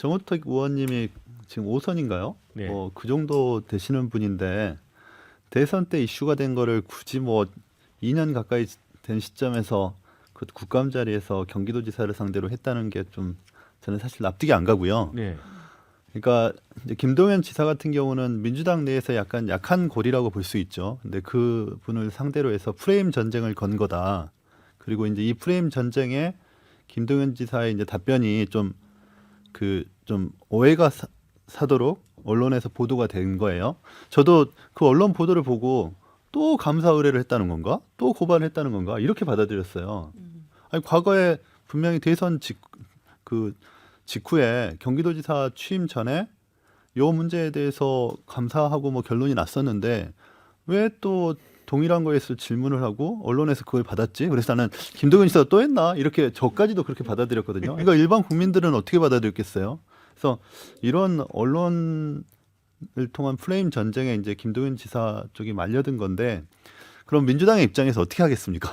정우택 의원님이 지금 5선인가요? 네. 그 정도 되시는 분인데 대선 때 이슈가 된 거를 굳이 뭐 2년 가까이 된 시점에서 그 국감 자리에서 경기도지사를 상대로 했다는 게 좀 저는 사실 납득이 안 가고요. 네. 그러니까 이제 김동연 지사 같은 경우는 민주당 내에서 약간 약한 고리라고 볼 수 있죠. 근데 그 분을 상대로 해서 프레임 전쟁을 건 거다. 그리고 이제 이 프레임 전쟁에 김동연 지사의 이제 답변이 좀 오해가 사도록 언론에서 보도가 된 거예요. 저도 그 언론 보도를 보고 또 감사 의뢰를 했다는 건가? 또 고발을 했다는 건가? 이렇게 받아들였어요. 아니 과거에 분명히 대선 직후에 경기도지사 취임 전에 요 문제에 대해서 감사하고 뭐 결론이 났었는데 왜 또 동일한 거에서 질문을 하고 언론에서 그걸 받았지? 그래서 나는 김동연 지사가 또 했나? 이렇게 저까지도 그렇게 받아들였거든요. 그러니까 일반 국민들은 어떻게 받아들였겠어요? 그래서 이런 언론을 통한 프레임 전쟁에 이제 김동연 지사 쪽이 말려든 건데 그럼 민주당의 입장에서 어떻게 하겠습니까?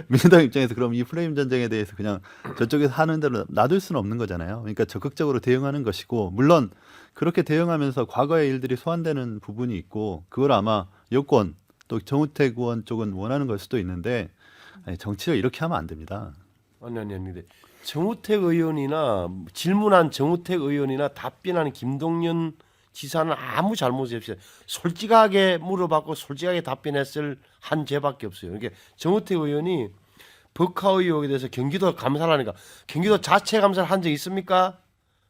민주당 입장에서 그럼 이 프레임 전쟁에 대해서 그냥 저쪽에서 하는 대로 놔둘 수는 없는 거잖아요. 그러니까 적극적으로 대응하는 것이고 물론 그렇게 대응하면서 과거의 일들이 소환되는 부분이 있고 그걸 아마 여권 또 정우택 의원 쪽은 원하는 걸 수도 있는데 아니, 정치를 이렇게 하면 안 됩니다. 아니. 근데 정우택 의원이나 질문한 정우택 의원이나 답변하는 김동연 지사는 아무 잘못이 없어요. 솔직하게 물어봤고 솔직하게 답변했을 한 죄밖에 없어요. 그러니까 정우택 의원이 법카 의혹에 대해서 경기도 감사를 하니까 경기도 자체 감사를 한 적 있습니까?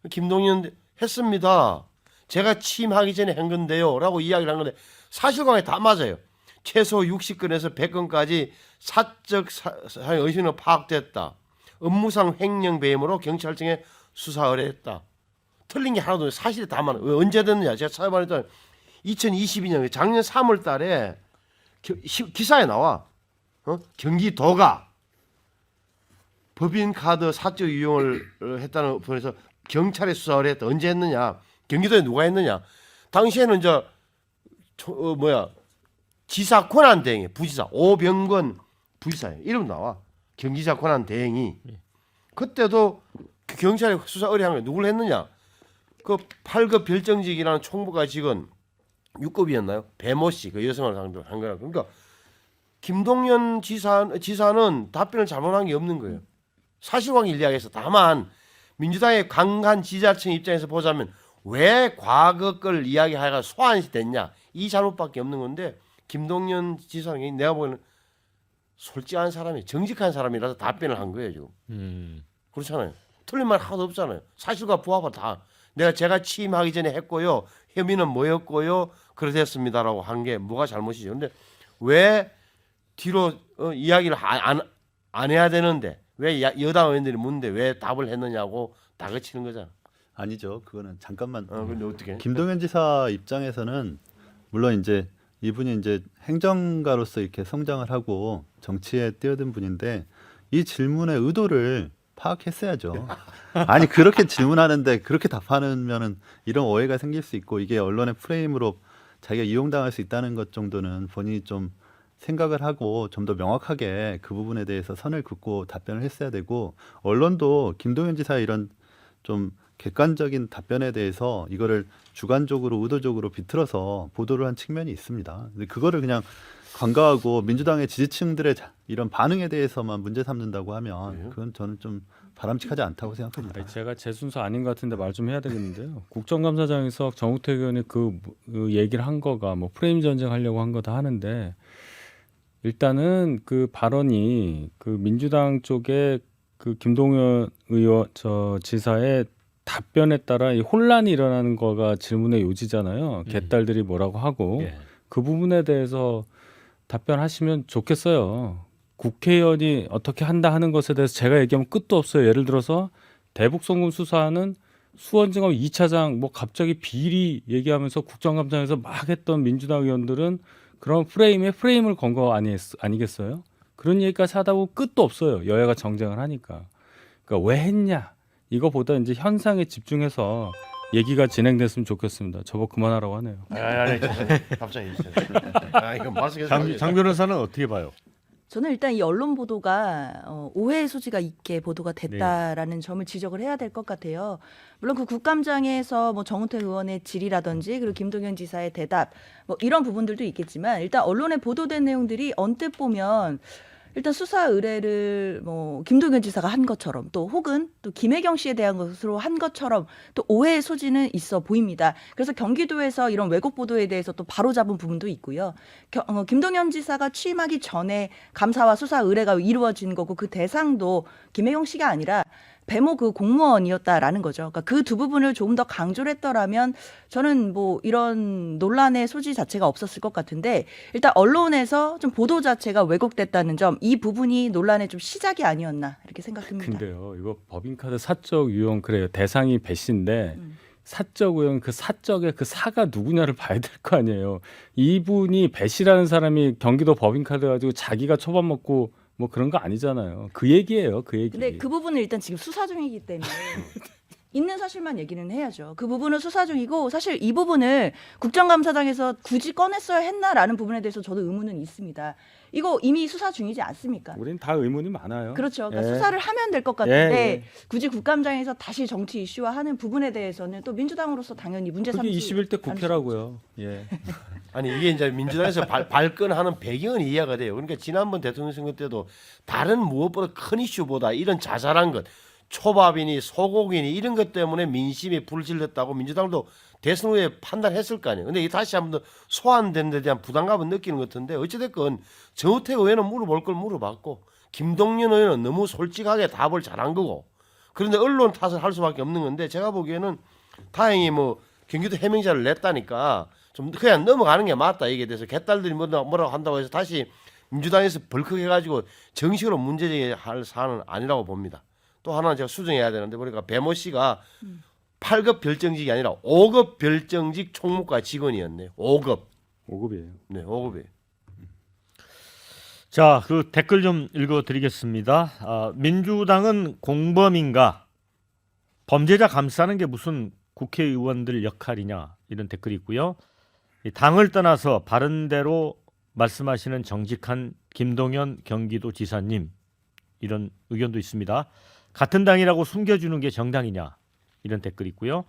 김동연 했습니다. 제가 취임하기 전에 한 건데요라고 이야기를 한 건데 사실관계 다 맞아요. 최소 60건에서 100건까지 사적 사용 의심으로 파악됐다. 업무상 횡령 배임으로 경찰청에 수사 의뢰했다. 틀린 게 하나도 없어요. 사실이 다 많아요. 언제 됐느냐? 제가 찾아봤더니 2022년 작년 3월 달에 기사에 나와. 경기도가 법인카드 사적 이용을 했다는 부분에서 경찰에 수사 의뢰했다. 언제 했느냐? 경기도에 누가 했느냐? 당시에는 지사 권한 대행이 부지사 오병건 부지사예요. 이름 나와. 경기지사 권한 대행이 그때도 경찰에 수사 의뢰한 게 누굴 했느냐? 그 8급 별정직이라는 총무과 직원 6급이었나요? 배모 씨 그 여성을 상대로 한 거야. 그러니까 김동연 지사는 답변을 잘못한 게 없는 거예요. 사실관계를 이야기해서 다만 민주당의 강한 지지자층 입장에서 보자면 왜 과거 걸 이야기하다가 소환이 됐냐 이 잘못밖에 없는 건데 김동연 지사는 내가 보기에는 솔직한 사람이 정직한 사람이라서 답변을 한 거예요 지금. 그렇잖아요. 틀린 말 하나도 없잖아요. 사실과 부합을 다 제가 취임하기 전에 했고요. 혐의는 뭐였고요. 그래서 했습니다라고 한 게 뭐가 잘못이죠. 근데 왜 뒤로 이야기를 안 해야 되는데 왜 여당 의원들이 묻는데 왜 답을 했느냐고 다그치는 거잖아. 아니죠. 그거는 잠깐만. 근데 어떻게? 김동연 지사 입장에서는 물론 이제 이분이 이제 행정가로서 이렇게 성장을 하고 정치에 뛰어든 분인데 이 질문의 의도를 파악했어야죠. 아니 그렇게 질문하는데 그렇게 답하면은 이런 오해가 생길 수 있고 이게 언론의 프레임으로 자기가 이용당할 수 있다는 것 정도는 본인이 좀 생각을 하고 좀 더 명확하게 그 부분에 대해서 선을 긋고 답변을 했어야 되고 언론도 김동연 지사의 이런 좀 객관적인 답변에 대해서 이거를 주관적으로 의도적으로 비틀어서 보도를 한 측면이 있습니다. 근데 그거를 그냥 간과하고 민주당의 지지층들의 이런 반응에 대해서만 문제 삼는다고 하면 그건 저는 좀 바람직하지 않다고 생각합니다. 아니, 제가 제 순서 아닌 것 같은데 말 좀 해야 되겠는데요. 국정감사장에서 정우택 의원이 그 얘기를 한 거가 뭐 프레임 전쟁 하려고 한 거다 하는데 일단은 그 발언이 그 민주당 쪽에 그 김동연 의원 지사의 답변에 따라 이 혼란이 일어나는 거가 질문의 요지잖아요. 개딸들이 뭐라고 하고 그 부분에 대해서 답변하시면 좋겠어요. 국회의원이 어떻게 한다 하는 것에 대해서 제가 얘기하면 끝도 없어요. 예를 들어서 대북송금 수사는 수원지검 2차장 뭐 갑자기 비리 얘기하면서 국정감사에서 막 했던 민주당 의원들은 그런 프레임을 건 거 아니겠어요? 그런 얘기까지 하다 보면 끝도 없어요. 여야가 정쟁을 하니까. 그러니까 왜 했냐? 이거보다 이제 현상에 집중해서 얘기가 진행됐으면 좋겠습니다. 저보고 그만하라고 하네요. 아니 갑자기 이거 말씀 장 변호사는 어떻게 봐요? 저는 일단 이 언론 보도가 오해의 소지가 있게 보도가 됐다라는 점을 지적을 해야 될 것 같아요. 물론 그 국감장에서 뭐 정우택 의원의 질의라든지 그리고 김동연 지사의 대답 뭐 이런 부분들도 있겠지만 일단 언론에 보도된 내용들이 언뜻 보면 일단 수사 의뢰를 뭐 김동연 지사가 한 것처럼 또 혹은 또 김혜경 씨에 대한 것으로 한 것처럼 또 오해의 소지는 있어 보입니다. 그래서 경기도에서 이런 왜곡 보도에 대해서 또 바로잡은 부분도 있고요. 김동연 지사가 취임하기 전에 감사와 수사 의뢰가 이루어진 거고 그 대상도 김혜경 씨가 아니라 배모 그 공무원이었다라는 거죠. 그러니까 그 두 부분을 조금 더 강조를 했더라면 저는 뭐 이런 논란의 소지 자체가 없었을 것 같은데 일단 언론에서 좀 보도 자체가 왜곡됐다는 점, 이 부분이 논란의 좀 시작이 아니었나 이렇게 생각합니다. 근데요, 이거 법인카드 사적 유형 그래요. 대상이 배 씨인데 사적 유형 그 사적의 그 사가 누구냐를 봐야 될 거 아니에요. 이분이 배 씨라는 사람이 경기도 법인카드 가지고 자기가 초밥 먹고 뭐 그런 거 아니잖아요. 그 얘기예요, 그 얘기. 근데 그 부분은 일단 지금 수사 중이기 때문에 있는 사실만 얘기는 해야죠. 그 부분은 수사 중이고 사실 이 부분을 국정감사장에서 굳이 꺼냈어야 했나라는 부분에 대해서 저도 의문은 있습니다. 이거 이미 수사 중이지 않습니까? 우린 다 의문이 많아요. 그렇죠. 그러니까 예. 수사를 하면 될 것 같은데 예. 굳이 국감장에서 다시 정치 이슈화하는 부분에 대해서는 또 민주당으로서 당연히 문제 그게 삼지 21대 국회라고요. 예. 아니 이게 이제 민주당에서 발끈하는 배경은 이해가 돼요. 그러니까 지난번 대통령 선거 때도 다른 무엇보다 큰 이슈보다 이런 자잘한 것, 초밥이니 소고기니 이런 것 때문에 민심이 불질렀다고 민주당도 대선 후에 판단했을 거 아니에요. 근데 이게 다시 한번 더 소환된 데 대한 부담감은 느끼는 것 같은데 어찌됐건 정우택 의원은 물어볼 걸 물어봤고 김동연 의원은 너무 솔직하게 답을 잘한 거고 그런데 언론 탓을 할 수밖에 없는 건데 제가 보기에는 다행히 뭐 경기도 해명자를 냈다니까 좀 그냥 넘어가는 게 맞다. 이게 대해서 개딸들이 뭐라고 한다고 해서 다시 민주당에서 벌컥해가지고 정식으로 문제제기할 사안은 아니라고 봅니다. 또 하나 제가 수정해야 되는데 보니까 배모 씨가 8급 별정직이 아니라 5급 별정직 총무과 직원이었네요. 5급. 5급이에요. 네, 5급이에요. 자, 그 댓글 좀 읽어드리겠습니다. 민주당은 공범인가? 범죄자 감싸는 게 무슨 국회의원들 역할이냐? 이런 댓글이 있고요. 이 당을 떠나서 바른대로 말씀하시는 정직한 김동연 경기도지사님 이런 의견도 있습니다. 같은 당이라고 숨겨주는 게 정당이냐? 이런 댓글이 있고요.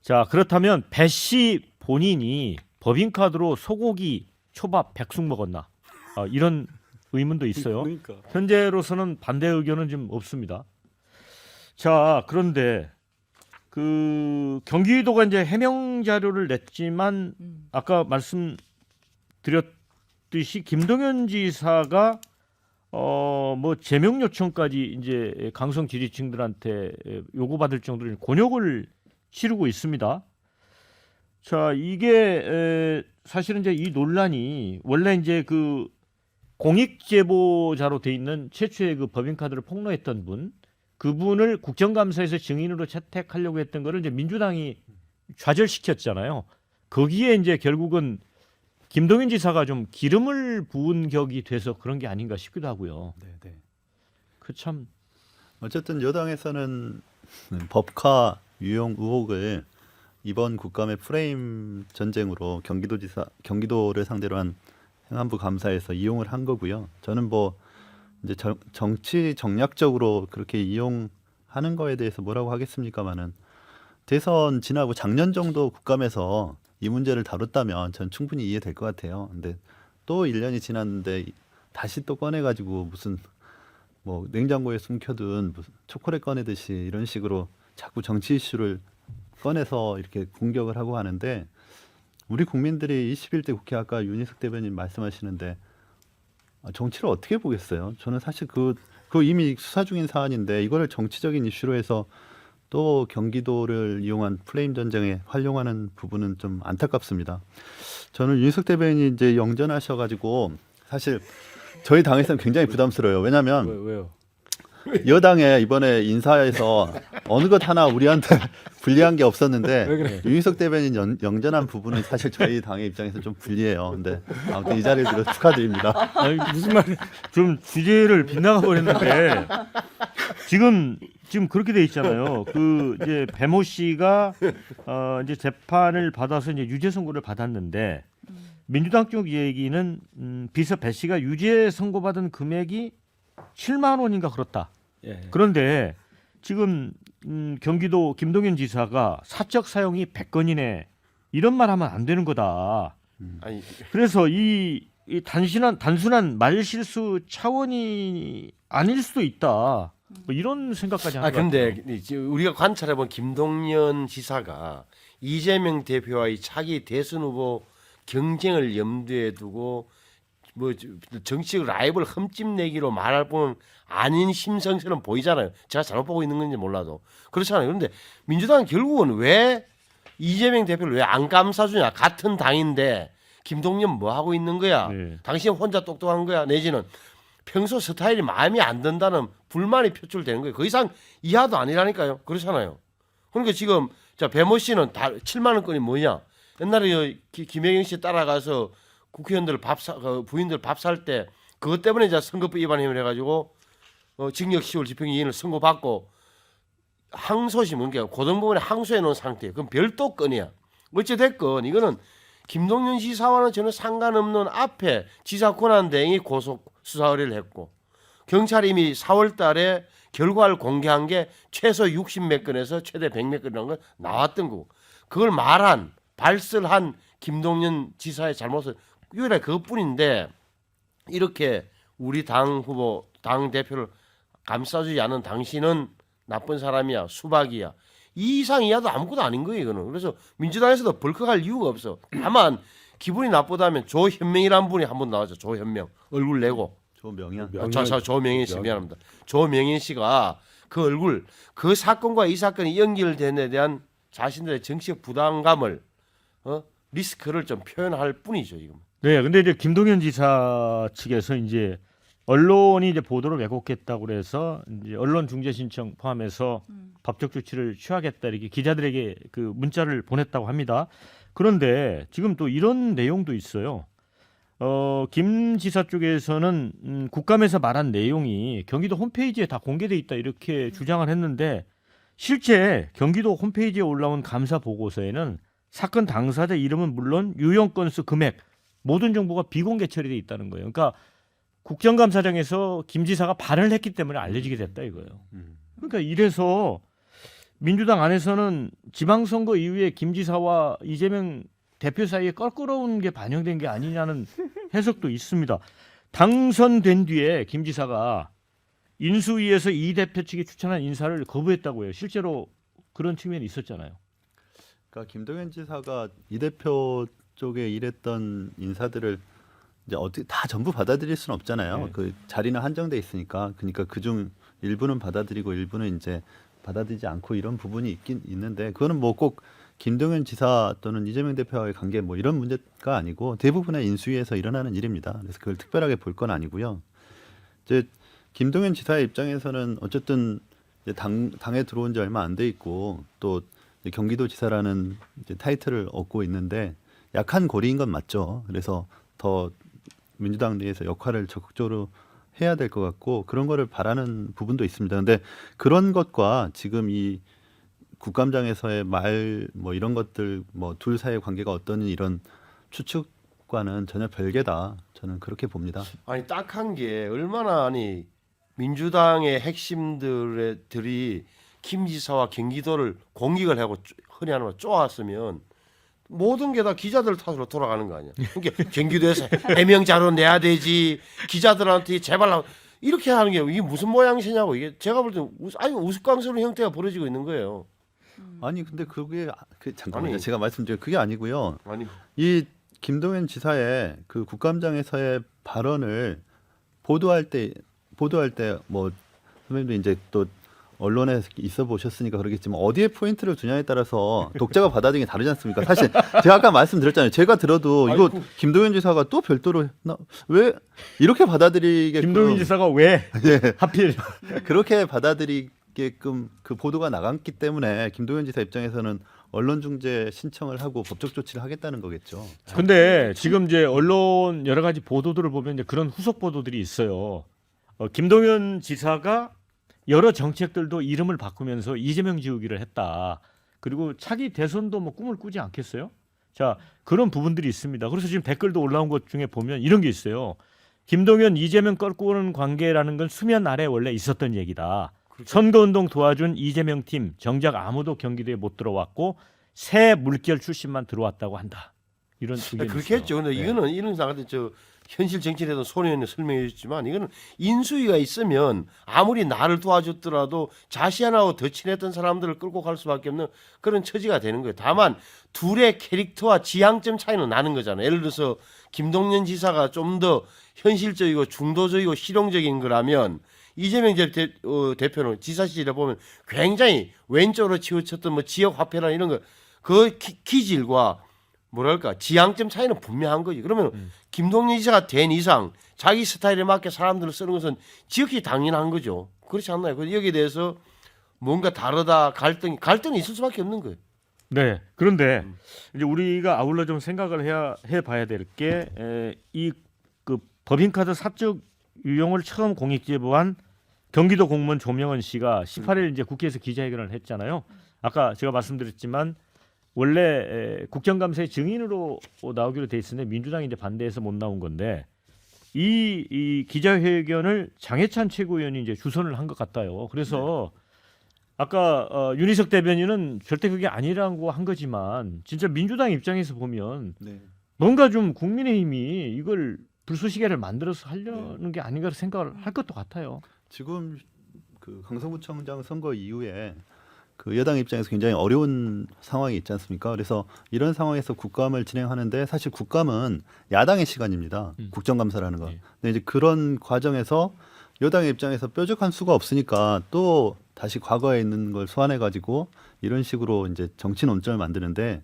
자, 그렇다면 배 씨 본인이 법인카드로 소고기, 초밥, 백숙 먹었나? 이런 의문도 있어요. 그러니까. 현재로서는 반대 의견은 좀 없습니다. 자, 그런데 그 경기도가 이제 해명 자료를 냈지만 아까 말씀드렸듯이 김동연 지사가 뭐 제명 요청까지 이제 강성 지지층들한테 요구받을 정도로 곤욕을 치르고 있습니다. 자, 이게 사실은 이제 이 논란이 원래 이제 그 공익 제보자로 돼 있는 최초의 그 법인카드를 폭로했던 분, 그분을 국정감사에서 증인으로 채택하려고 했던 거를 이제 민주당이 좌절시켰잖아요. 거기에 이제 결국은 김동연 지사가 좀 기름을 부은 격이 돼서 그런 게 아닌가 싶기도 하고요. 네, 네. 그 참 어쨌든 여당에서는 법카 유용 의혹을 이번 국감의 프레임 전쟁으로 경기도를 상대로 한 행안부 감사에서 이용을 한 거고요. 저는 뭐 이제 정치 정략적으로 그렇게 이용하는 거에 대해서 뭐라고 하겠습니까마는 대선 지나고 작년 정도 국감에서 이 문제를 다뤘다면 전 충분히 이해될 것 같아요. 근데 또 1년이 지났는데 다시 또 꺼내가지고 무슨 뭐 냉장고에 숨겨둔 무슨 초콜릿 꺼내듯이 이런 식으로 자꾸 정치 이슈를 꺼내서 이렇게 공격을 하고 하는데 우리 국민들이 21대 국회 아까 윤희석 대변인 말씀하시는데 정치를 어떻게 보겠어요? 저는 사실 그 이미 수사 중인 사안인데 이거를 정치적인 이슈로 해서 또 경기도를 이용한 프레임 전쟁에 활용하는 부분은 좀 안타깝습니다. 저는 윤희석 대변인이 이제 영전하셔가지고 사실 저희 당에서는 굉장히 부담스러워요. 왜냐하면 왜요? 여당에 이번에 인사에서 어느 것 하나 우리한테 불리한 게 없었는데 왜 그래? 윤희석 대변인 영전한 부분은 사실 저희 당의 입장에서 좀 불리해요. 근데 아무튼 이 자리를 빌어 축하드립니다. 아니, 무슨 말이 좀 주제를 빗나가 버렸는데 지금 그렇게 돼 있잖아요. 그 이제 배모 씨가 이제 재판을 받아서 이제 유죄 선고를 받았는데 민주당 쪽 얘기는 비서 배 씨가 유죄 선고받은 금액이 7만 원인가 그렇다. 예. 그런데 지금 경기도 김동연 지사가 사적 사용이 100건이네 이런 말 하면 안 되는 거다. 아니 그래서 이 단순한 말실수 차원이 아닐 수도 있다. 뭐 이런 생각까지 하는 것 근데 같아요. 이제 우리가 관찰해본 김동연 지사가 이재명 대표와의 차기 대선 후보 경쟁을 염두에 두고 뭐 정치적 라이벌 흠집내기로 말할 뿐 아닌 심성처럼 보이잖아요. 제가 잘못 보고 있는 건지 몰라도 그렇잖아요. 그런데 민주당은 결국은 왜 이재명 대표를 왜 안 감싸주냐? 같은 당인데 김동연 뭐 하고 있는 거야? 네. 당신 혼자 똑똑한 거야? 내지는 평소 스타일이 마음에 안 든다는 불만이 표출되는 거예요. 그 이상 이하도 아니라니까요. 그렇잖아요. 그러니까 지금 자 배모 씨는 다 7만 원권이 뭐냐? 옛날에 김혜경 씨 따라가서 국회의원들 부인들 밥 살 때 그것 때문에 이제 선거법 위반을 해가지고 징역 10월 집행유예를 선고받고 항소심 그러니까 고등법원에 항소해 놓은 상태예요. 그럼 별도 건이야. 어찌 됐건 이거는 김동연 지사와는 전혀 상관없는 앞에 지사 권한 대행이 고속 수사 의뢰를 했고 경찰이 이미 4월달에 결과를 공개한 게 최소 60몇 건에서 최대 100몇 건이라는 건 나왔던 거고 그걸 말한 발설한 김동연 지사의 잘못은 유일하게 그것뿐인데 이렇게 우리 당 후보 당 대표를 감싸주지 않은 당신은 나쁜 사람이야 수박이야 이 이상 이하도 아무것도 아닌 거예요 이거는. 그래서 민주당에서도 벌컥할 이유가 없어. 다만 기분이 나쁘다면 조현명이라는 분이 한 번 나왔죠. 조현명 얼굴 내고 조명이야. 조명인 씨 미안합니다. 조명인 씨가 그 얼굴 그 사건과 이 사건이 연결된 데 대한 자신들의 정치적 부담감을 리스크를 좀 표현할 뿐이죠 지금. 네, 근데 이제 김동연 지사 측에서 이제 언론이 이제 보도를 왜곡했다고 그래서 이제 언론 중재 신청 포함해서 법적 조치를 취하겠다 이렇게 기자들에게 그 문자를 보냈다고 합니다. 그런데 지금 또 이런 내용도 있어요. 김 지사 쪽에서는 국감에서 말한 내용이 경기도 홈페이지에 다 공개돼 있다 이렇게 주장을 했는데 실제 경기도 홈페이지에 올라온 감사 보고서에는 사건 당사자 이름은 물론 유용 건수 금액 모든 정보가 비공개 처리돼 있다는 거예요. 그러니까 국정감사장에서 김 지사가 발언을 했기 때문에 알려지게 됐다 이거예요. 그러니까 이래서 민주당 안에서는 지방선거 이후에 김 지사와 이재명 대표 사이에 껄끄러운 게 반영된 게 아니냐는 해석도 있습니다. 당선된 뒤에 김 지사가 인수위에서 이 대표 측이 추천한 인사를 거부했다고 해요. 실제로 그런 측면이 있었잖아요. 그러니까 김동연 지사가 이 대표 쪽에 일했던 인사들을 이제 어떻게 다 전부 받아들일 수는 없잖아요. 네. 그 자리는 한정돼 있으니까. 그러니까 그중 일부는 받아들이고 일부는 이제 받아들이지 않고 이런 부분이 있긴 있는데 그거는 뭐 꼭 김동연 지사 또는 이재명 대표와의 관계 뭐 이런 문제가 아니고 대부분의 인수위에서 일어나는 일입니다. 그래서 그걸 특별하게 볼 건 아니고요. 이제 김동연 지사의 입장에서는 어쨌든 이제 당에 들어온 지 얼마 안 돼 있고 또 이제 경기도지사라는 이제 타이틀을 얻고 있는데 약한 고리인 건 맞죠. 그래서 더 민주당 내에서 역할을 적극적으로 해야 될 것 같고 그런 거를 바라는 부분도 있습니다. 근데 그런 것과 지금 이 국감장에서의 말 뭐 이런 것들 뭐 둘 사이의 관계가 어떤 이런 추측과는 전혀 별개다. 저는 그렇게 봅니다. 아니 딱한 게 얼마나 아니 민주당의 핵심들이 김 지사와 경기도를 공격을 하고 흔히 하는 말 쪼았으면 모든 게 다 기자들 탓으로 돌아가는 거 아니야. 그러니까 경기도에서 해명 자료 내야 되지 기자들한테 제발 이렇게 하는 게 이게 무슨 모양새냐고 이게 제가 볼 때 아니 우스꽝스러운 형태가 벌어지고 있는 거예요. 아니 근데 그게 잠깐만요. 아니. 제가 말씀드린 그게 아니고요. 아니 이 김동연 지사의 그 국감장에서의 발언을 보도할 때 뭐 선배님도 이제 또 언론에 있어 보셨으니까 그러겠지만 어디에 포인트를 두냐에 따라서 독자가 받아들이는 게 다르지 않습니까? 사실 제가 아까 말씀드렸잖아요. 제가 들어도 이거 김동연 지사가 또 별도로 했나? 왜 이렇게 받아들이게끔 김동연 지사가 왜 예, 하필 그렇게 받아들이게끔 그 보도가 나갔기 때문에 김동연 지사 입장에서는 언론 중재 신청을 하고 법적 조치를 하겠다는 거겠죠. 근데 지금 이제 언론 여러 가지 보도들을 보면 이제 그런 후속 보도들이 있어요. 김동연 지사가 여러 정책들도 이름을 바꾸면서 이재명 지우기를 했다. 그리고 차기 대선도 뭐 꿈을 꾸지 않겠어요? 자, 그런 부분들이 있습니다. 그래서 지금 댓글도 올라온 것 중에 보면 이런 게 있어요. 김동연 이재명 끌고 오는 관계라는 건 수면 아래 원래 있었던 얘기다. 선거운동 도와준 이재명 팀 정작 아무도 경기도에 못 들어왔고 새 물결 출신만 들어왔다고 한다. 이런 의견이 그렇게 있어요. 했죠. 근데 네. 이거는 이런 상황인데 저 현실 정치에도 소년이 설명해 줬지만 이거는 인수위가 있으면 아무리 나를 도와줬더라도 자시안하고 더 친했던 사람들을 끌고 갈 수밖에 없는 그런 처지가 되는 거예요. 다만 둘의 캐릭터와 지향점 차이는 나는 거잖아요. 예를 들어서 김동연 지사가 좀 더 현실적이고 중도적이고 실용적인 거라면 이재명 대표는 지사 시절에 보면 굉장히 왼쪽으로 치우쳤던 뭐 지역 화폐나 이런 거 그 기질과 뭐랄까 지향점 차이는 분명한 거지. 그러면 김동연 지사가 된 이상 자기 스타일에 맞게 사람들을 쓰는 것은 지극히 당연한 거죠. 그렇지 않나요? 그래서 여기에 대해서 뭔가 다르다 갈등이 있을 수밖에 없는 거예요. 네. 그런데 이제 우리가 아울러 좀 생각을 해봐야 될 게 이 그 법인카드 사적 유용을 처음 공익 제보한 경기도 공무원 조명은 씨가 18일 이제 국회에서 기자회견을 했잖아요. 아까 제가 말씀드렸지만 원래 국정감사의 증인으로 나오기로 돼 있었는데 민주당이 이제 반대해서 못 나온 건데 이 기자회견을 장해찬 최고위원이 이제 주선을 한 것 같아요. 그래서 아까 윤희석 대변인은 절대 그게 아니라고 한 거지만 진짜 민주당 입장에서 보면 뭔가 좀 국민의힘이 이걸 불쏘시개를 만들어서 하려는 게 아닌가 생각을 할 것도 같아요. 지금 그 강서구청장 선거 이후에 그 여당 입장에서 굉장히 어려운 상황이 있지 않습니까? 그래서 이런 상황에서 국감을 진행하는데 사실 국감은 야당의 시간입니다. 국정감사라는 거. 예. 근데 이제 그런 과정에서 여당의 입장에서 뾰족한 수가 없으니까 또 다시 과거에 있는 걸 소환해 가지고 이런 식으로 이제 정치 논점을 만드는데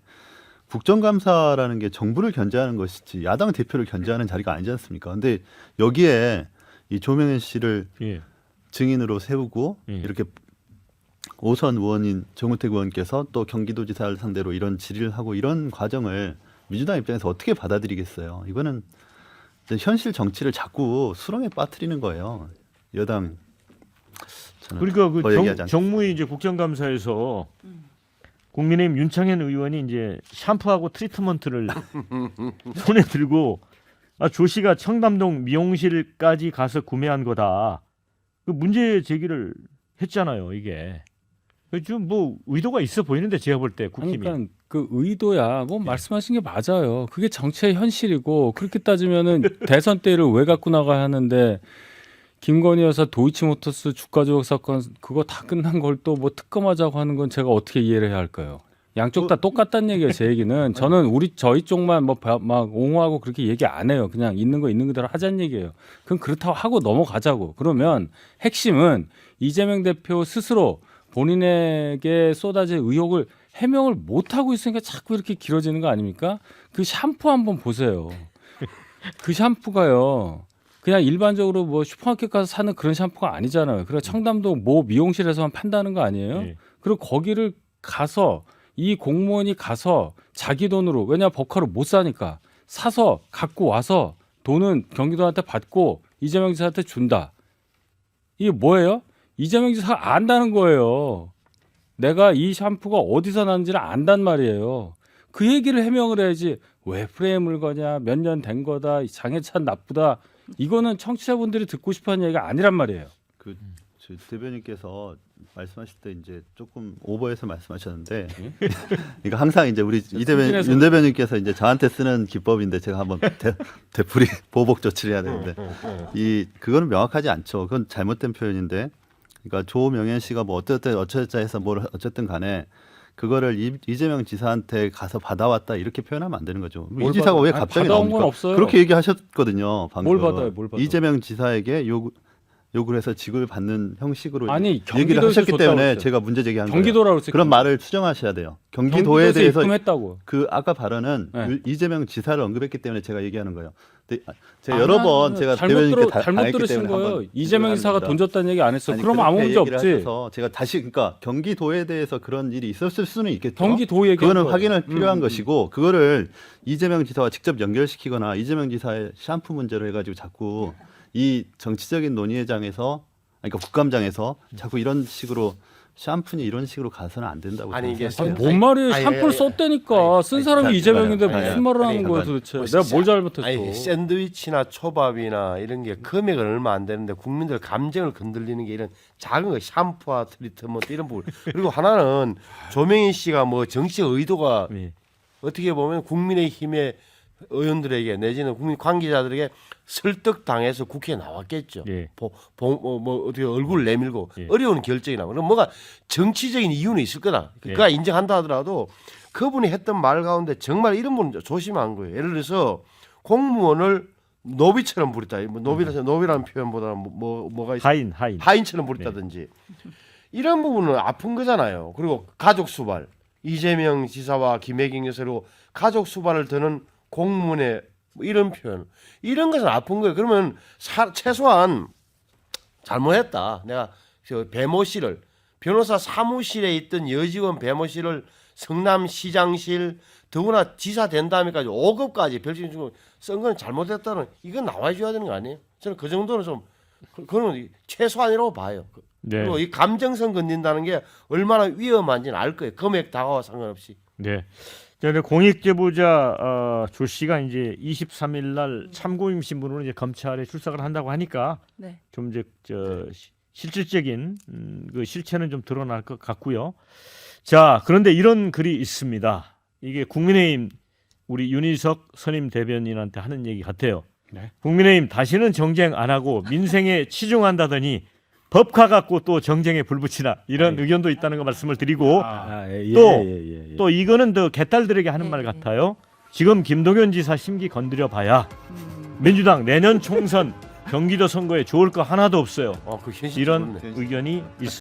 국정감사라는 게 정부를 견제하는 것이지 야당 대표를 견제하는 자리가 아니지 않습니까? 근데 여기에 이 조명현 씨를 예. 증인으로 세우고 예. 이렇게 오선 의원인 정우택 의원께서 또 경기도지사를 상대로 이런 질의를 하고 이런 과정을 민주당 입장에서 어떻게 받아들이겠어요? 이거는 이제 현실 정치를 자꾸 수렁에 빠뜨리는 거예요. 여당. 저는 그러니까 그 더 얘기하지 않겠습니다. 정무위 이제 국정감사에서 국민의힘 윤창현 의원이 이제 샴푸하고 트리트먼트를 손에 들고 조 씨가 청담동 미용실까지 가서 구매한 거다. 그 문제 제기를 했잖아요. 이게 좀 뭐 의도가 있어 보이는데 제가 볼 때 국힘이. 그러니까 그 의도야 뭐 말씀하신 게 맞아요. 그게 정치의 현실이고 그렇게 따지면은 대선 때를 왜 갖고 나가야 하는데 김건희 여사 도이치모터스 주가 조작 사건 그거 다 끝난 걸 또 뭐 특검하자고 하는 건 제가 어떻게 이해를 해야 할까요? 양쪽 다 똑같다는 얘기예요. 제 얘기는 저는 저희 쪽만 뭐 막 옹호하고 그렇게 얘기 안 해요. 그냥 있는 거 있는 그대로 하자는 얘기예요. 그럼 그렇다고 하고 넘어가자고. 그러면 핵심은 이재명 대표 스스로 본인에게 쏟아질 의혹을 해명을 못 하고 있으니까 자꾸 이렇게 길어지는 거 아닙니까? 그 샴푸 한번 보세요. 그 샴푸가요. 그냥 일반적으로 뭐 슈퍼마켓 가서 사는 그런 샴푸가 아니잖아요. 그래서 청담동 모 미용실에서만 판다는 거 아니에요? 예. 그리고 거기를 가서 이 공무원이 가서 자기 돈으로 왜냐 법카로 못 사니까 사서 갖고 와서 돈은 경기도한테 받고 이재명 지사한테 준다. 이게 뭐예요? 이재명 지사가 안다는 거예요. 내가 이 샴푸가 어디서 나는지를 안단 말이에요. 그 얘기를 해명을 해야지. 왜 프레임을 거냐? 몇 년 된 거다. 장해찬 나쁘다. 이거는 청취자분들이 듣고 싶어하는 얘기가 아니란 말이에요. 저 대변인께서 말씀하실 때 이제 조금 오버해서 말씀하셨는데, 그러니까 항상 이제 우리 윤 대변인께서 이제 저한테 쓰는 기법인데 제가 한번 되풀이 보복 조치를 해야 되는데 그거는 명확하지 않죠. 그건 잘못된 표현인데, 그러니까 조명현 씨가 뭐 어쩌자 해서 뭘 어쨌든 간에 그거를 이재명 지사한테 가서 받아왔다 이렇게 표현하면 안 되는 거죠. 이 지사가 왜 갑자기 받아온 건 나옵니까? 없어요. 그렇게 얘기하셨거든요. 방금. 뭘 받아요? 뭘 받아요? 이재명 지사에게 요구를 해서 직을 받는 형식으로 아니, 얘기를 경기도에서 하셨기 줬다고 때문에 그랬어요. 제가 문제 제기한 거예요. 경기도라고 했어요. 그런 말을 수정하셔야 돼요. 경기도에 경기도에서 대해서 입금했다고. 그 아까 발언은 네. 이재명 지사를 언급했기 때문에 제가 얘기하는 거예요. 근데 제가 아, 여러 번 제가 대변인께 잘못 당했기 들으신 때문에 거예요. 한번 이재명 지사가 죄송합니다. 돈 줬다는 얘기 안 했어. 아니, 그럼 아무 그렇게 문제 얘기를 없지. 하셔서 제가 다시 그러니까 경기도에 대해서 그런 일이 있었을 수는 있겠죠. 경기도 얘기한 그거는 거예요. 확인할 필요한 것이고 그거를 이재명 지사와 직접 연결시키거나 이재명 지사의 샴푸 문제로 해가지고 자꾸 이 정치적인 논의회장에서 그러니까 국감장에서 자꾸 이런 식으로 샴푸니 이런 식으로 가서는 안 된다고 아니, 저는 이게 생각해요. 뭔 말이에요? 아니, 샴푸를 아니, 썼다니까. 쓴 사람이 아니, 이재명인데 아니, 무슨 아니, 말을 아니, 하는 거예요 아니, 도대체? 뭐 내가 뭘 잘못했어? 아니, 샌드위치나 초밥이나 이런 게 금액은 얼마 안 되는데 국민들 감정을 건들리는 게 이런 작은 거 샴푸와 트리트먼트 이런 부분. 그리고 하나는 조명희 씨가 뭐 정치적 의도가 예. 어떻게 보면 국민의힘의 의원들에게 내지는 국민 관계자들에게 설득당해서 국회에 나왔겠죠. 예. 뭐 어떻게 얼굴을 내밀고 예. 어려운 결정이나 그럼 뭐가 정치적인 이유는 있을 거다. 예. 그가 인정한다 하더라도 그분이 했던 말 가운데 정말 이런 부분 조심한 거예요. 예를 들어서 공무원을 노비처럼 부렸다. 뭐 노비라는 표현보다는 뭐가 있어? 하인. 하인처럼 부렸다든지 이런 부분은 아픈 거잖아요. 그리고 가족 수발 이재명 지사와 김혜경 여사로 가족 수발을 드는 공무원의 뭐 이런 표현 이런 것은 아픈 거예요. 그러면 최소한 잘못했다. 내가 저 배모 씨를 변호사 사무실에 있던 여직원 배모 씨를 성남시장실 더구나 지사 된 다음에까지 5급까지 별칭 주고 쓴 건 잘못했다는 이건 나와줘야 되는 거 아니에요? 저는 그 정도는 좀 그건 최소한이라고 봐요. 네. 그리고 이 감정선 건든다는 게 얼마나 위험한지는 알 거예요. 금액 다가와 상관없이. 네. 자, 공익제보자 조 씨가 이제 23일 날 참고인 신분으로 이제 검찰에 출석을 한다고 하니까 네. 좀 이제 실질적인 그 실체는 좀 드러날 것 같고요. 자, 그런데 이런 글이 있습니다. 이게 국민의힘 우리 윤희석 선임 대변인한테 하는 얘기 같아요. 네. 국민의힘 다시는 정쟁 안 하고 민생에 치중한다더니 법카 갖고 또 정쟁에 불붙이나 이런 의견도 있다는 거 말씀을 드리고 또 이거는 더 개딸들에게 하는 말 같아요. 지금 김동연 지사 심기 건드려 봐야 민주당 내년 총선 경기도 선거에 좋을 거 하나도 없어요. 그 현실 이런 의견이 있습니다.